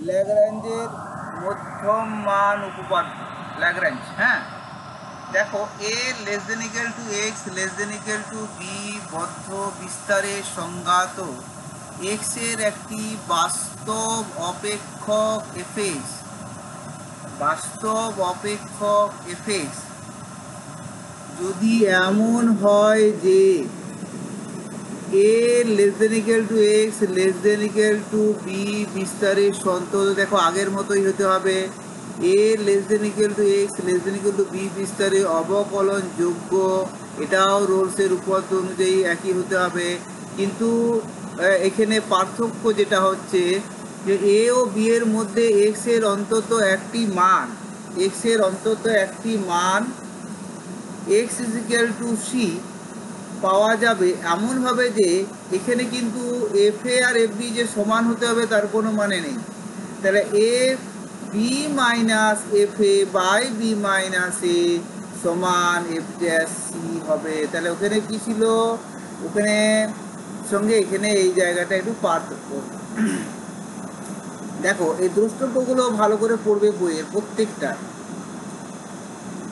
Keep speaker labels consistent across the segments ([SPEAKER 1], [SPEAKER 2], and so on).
[SPEAKER 1] ল্যাগ্রাঞ্জের মধ্যম মান উপপাদ্য ল্যাগ্রাঞ্জ। হ্যাঁ, দেখো a less than equal to x less than equal to b বদ্ধ বিস্তারের সংজ্ঞাত এক্স এর একটি বাস্তব অপেক্ষক এফএক্স, বাস্তব অপেক্ষক এফএক্স যদি এমন হয় যে a less than equal to x less than equal to b বিস্তারের সন্তত, দেখো আগের মতোই হতে হবে, a less than equal to x less than equal to b বিস্তারে অবকলন যোগ্য, এটাও রোলসের উপপাদ্য অনুযায়ী একই হতে হবে। কিন্তু এখানে পার্থক্য যেটা হচ্ছে যে এ ও বি এর মধ্যে এক্স এর অন্তত একটি মান, এক্স এর অন্তত একটি মান x is equal to c পাওয়া যাবে এমনভাবে যে এখানে কিন্তু এফ এ আর এফ বি যে সমান হতে হবে তার কোনো মানে নেই। তাহলে f B minus F A by B minus a সমান এফ ড্যাশ সি হবে। তাহলে ওখানে কি ছিল, ওখানে সঙ্গে এখানে এই জায়গাটা একটু পার্থক্য। দেখো এই দ্রষ্টব্যগুলো ভালো করে পড়বে বইয়ের প্রত্যেকটা।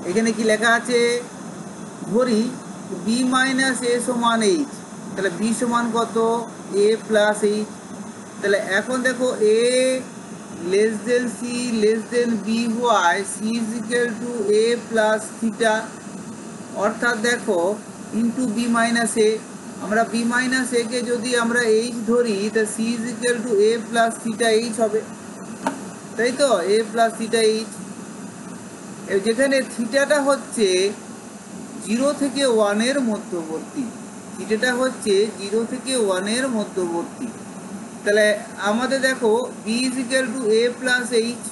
[SPEAKER 1] এখানে কি লেখা আছে, ধরি বি মাইনাস এ সমান এইচ, তাহলে বি সমান কত, এ প্লাস এইচ। তাহলে এখন দেখো a less than c less than b y c is equal to A plus theta, অর্থাৎ দেখো ইন্টু বি মাইনাস এ, আমরা বি মাইনাস এ কে যদি আমরা এইচ ধরি তা C is equal to A plus theta H হবে, তাই তো, এ প্লাস থিটা এইচ। যেখানে থিটাটা হচ্ছে 0 থেকে 1 এর মধ্যবর্তী, থিটাটা হচ্ছে 0 থেকে 1 এর মধ্যবর্তী। তাহলে আমাদের দেখো b is equal to A plus h,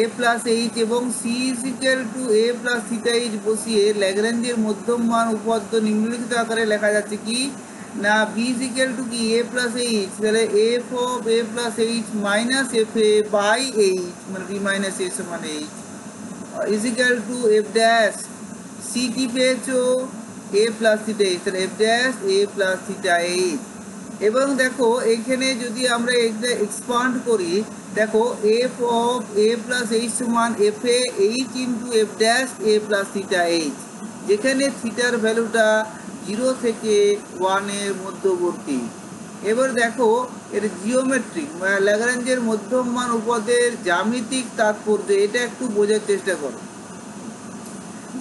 [SPEAKER 1] a plus h এবং c is equal to A plus theta h বসিয়ে ল্যাগ্রাঞ্জের মধ্যম মান উপপাদ্য নিম্নলিখিত আকারে লেখা যাচ্ছে কি না, বি ইজ ইকুয়াল টু কি এ প্লাস এইচ, তাহলে f of a plus h minus F A by h মানে বি মাইনাস এ সমান h is equal to f dash c কি পেয়েছো এ প্লাস থিটা এইচ, তাহলে f dash a plus theta h. এবং দেখো এইখানে যদি আমরা এটা এক্সপান্ড করি, দেখো f of a plus h সমান f a h into F dash a plus theta h, যেখানে থিটার ভ্যালুটা 0 থেকে 1 এর মধ্যবর্তী। এবার দেখো এর জিওমেট্রিক ল্যাগ্রাঞ্জের মধ্যম মান উপপাদ্যের জ্যামিতিক তাৎপর্য, এটা একটু বোঝার চেষ্টা করো।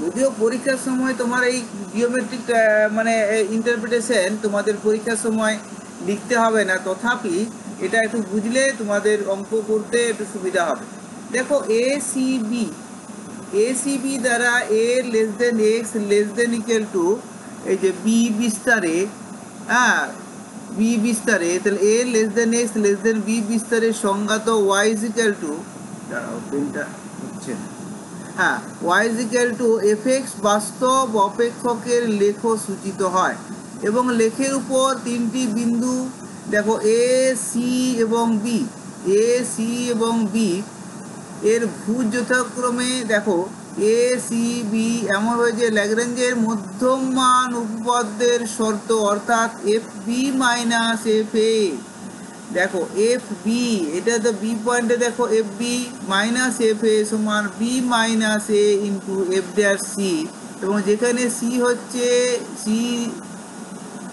[SPEAKER 1] যদিও পরীক্ষার সময় তোমার এই জিওমেট্রিক মানে ইন্টারপ্রিটেশন তোমাদের পরীক্ষার সময় লিখতে হবে না, তথাপি এটা একটু বুঝলে তোমাদের অঙ্ক করতে একটু সুবিধা হবে। দেখো a c b, a c b দ্বারা a less than x less than equal to এই যে বি বিস্তারে, হ্যাঁ বি বিস্তারে, তাহলে a less than x less than b বিস্তারের সংজ্ঞাত ওয়াই ইজ ইকুয়াল টু, দাঁড়াও পেনটা হচ্ছে না, হ্যাঁ y is equal to f x বাস্তব অপেক্ষকের লেখ সূচিত হয় এবং লেখের উপর তিনটি বিন্দু, দেখো এ সি এবং বি, এ সি এবং বি এর ভুজ যথাক্রমে দেখো এ সি বি এমন হয়েছে ল্যাগ্রাঞ্জের মধ্যম মান উপপাদ্যের শর্ত, অর্থাৎ F B minus F A, দেখো এফ বি এটা তো বি পয়েন্টে, দেখো F B minus F A সমান B minus A into F dash C, এবং যেখানে সি হচ্ছে C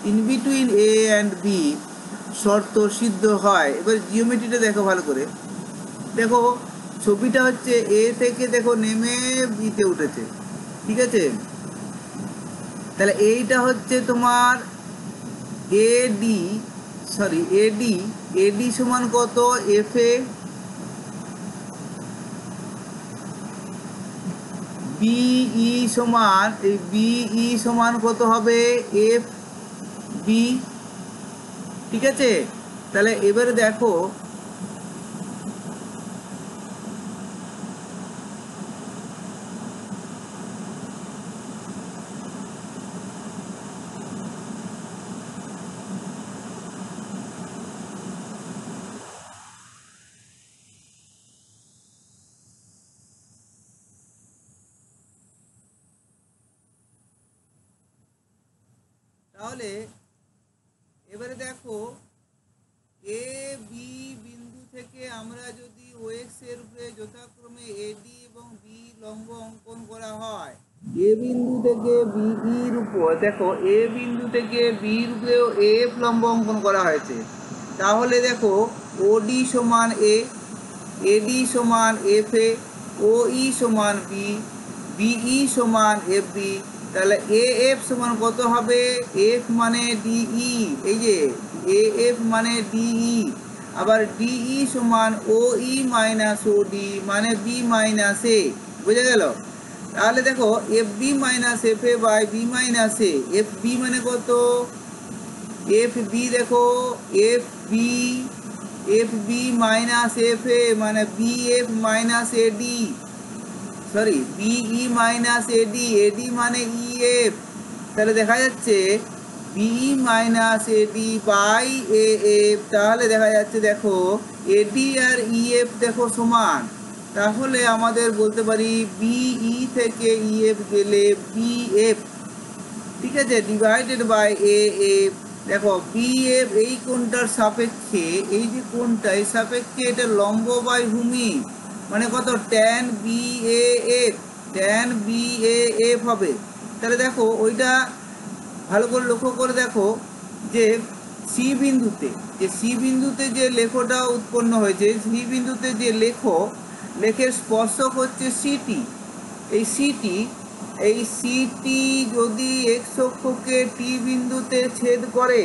[SPEAKER 1] in between A and B শর্ত সিদ্ধ হয়। এবার জিওমেট্রিটা দেখো ভালো করে, দেখো ছবিটা হচ্ছে এ থেকে দেখো নেমে বিতে উঠেছে, ঠিক আছে, তাহলে এইটা হচ্ছে তোমার এডি, সরি এডি, এডি সমান কত এফ এ, বিই সমান এই বিই সমান কত হবে এফ বি, ঠিক আছে। তাহলে এবারে দেখো তাহলে এবারে দেখো এ বি বিন্দু থেকে আমরা যদি ওএক্স এর উপরে যথাক্রমে এডি এবং বি লম্ব অঙ্কন করা হয়, এ বিন্দু থেকে বিইর উপর দেখো এ বিন্দু থেকে বির উপরেও এফ লম্ব অঙ্কন করা হয়েছে, তাহলে দেখো ওডি সমান এ, এডি সমান এফ এ, ও ই সমান বি, বিই সমান এফ বি। তাহলে এ এফ সমান কত হবে? এফ মানে ডিই, এই যে এ এফ মানে ডিই, আবার ডিই সমান O E minus O D মানে বি মাইনাস এ। বুঝে গেল? তাহলে দেখো F B minus F A by B minus A. F B মানে কত? এফ বি দেখো F B minus F A মানে B F minus A D, sorry BE minus AD, AD মানে E F. তাহলে দেখা যাচ্ছে BE minus AD by A F. তাহলে দেখা যাচ্ছে দেখো এডি আর ই এফ দেখো সমান, তাহলে আমাদের বলতে পারি বিই থেকে ই এফ গেলে বি এফ, ঠিক আছে, ডিভাইডেড বাই এ এফ। দেখো বি এফ এই কোণটার সাপেক্ষে, এই যে কোণটা এই সাপেক্ষে এটা লম্ব বাই ভূমি মানে কত? Tan B A F, tan B A F হবে। তাহলে দেখো ওইটা ভালো করে লক্ষ্য করে দেখো যে সি বিন্দুতে যে লেখটা উৎপন্ন হয়েছে, সি বিন্দুতে যে লেখের স্পর্শক হচ্ছে সিটি। এই সিটি যদি এক্স অক্ষকে টি বিন্দুতে ছেদ করে,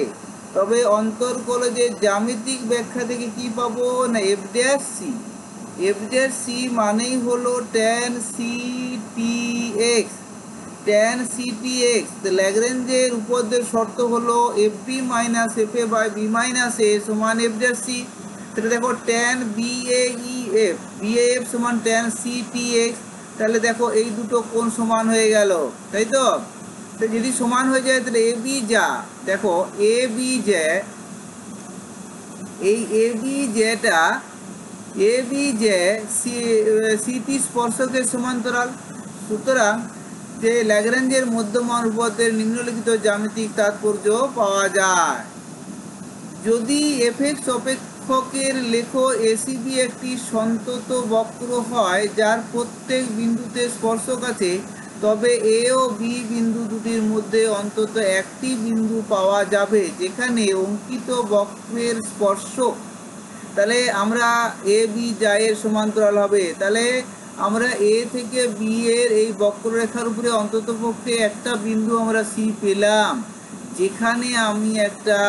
[SPEAKER 1] তবে অন্তর্কোলজের জ্যামিতিক ব্যাখ্যা থেকে কি পাবো? না f dash c. F dash c মানেই হলো tan c t x, tan c t x. ল্যাগ্রেঞ্জের উপপাদ্যের শর্ত হলো f B minus F A by B minus a সমান এফ ড্যাশ সি। তাহলে দেখো tan B a e f, b A f সমান ট্যান সি টি এক্স। তাহলে দেখো এই দুটো কোণ সমান হয়ে গেল, তাই তো? তো যদি সমান হয়ে যায় তাহলে এ বি যা, দেখো এ বি যে, এই এ বি যেটা এ বি যে সিটি স্পর্শকের সমান্তরাল। সুতরাং যে ল্যাগ্রেঞ্জের মধ্যমান উপপাদ্যের নিম্নলিখিত জ্যামিতিক তাৎপর্য পাওয়া যায়। যদি এফএক্স অপেক্ষকের লেখ এসিবি একটি সন্তত বক্র হয় যার প্রত্যেক বিন্দুতে স্পর্শক আছে, তবে এ ও বি বিন্দু দুটির মধ্যে অন্তত একটি বিন্দু পাওয়া যাবে যেখানে অঙ্কিত বক্রের স্পর্শক, তাহলে আমরা এ বি এর সমান্তরাল হবে। তাহলে আমরা এ থেকে বি এর এই বক্ররেখার উপরে অন্তত পক্ষে একটা বিন্দু আমরা সি পেলাম, যেখানে আমি একটা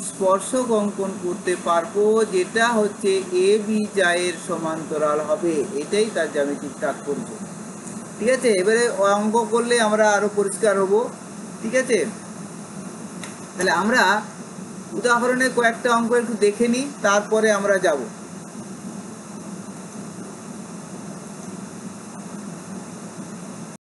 [SPEAKER 1] স্পর্শক অঙ্কন করতে পারবো যেটা হচ্ছে এ বি এর সমান্তরাল হবে। এটাই তার জ্যামিতিক তাৎপর্য। ঠিক আছে, এবারে অঙ্ক করলে আমরা আরো পরিষ্কার হব। ঠিক আছে, তাহলে আমরা উদাহরণে কয়েকটা অঙ্ক একটু দেখে নিই, তারপরে আমরা যাব।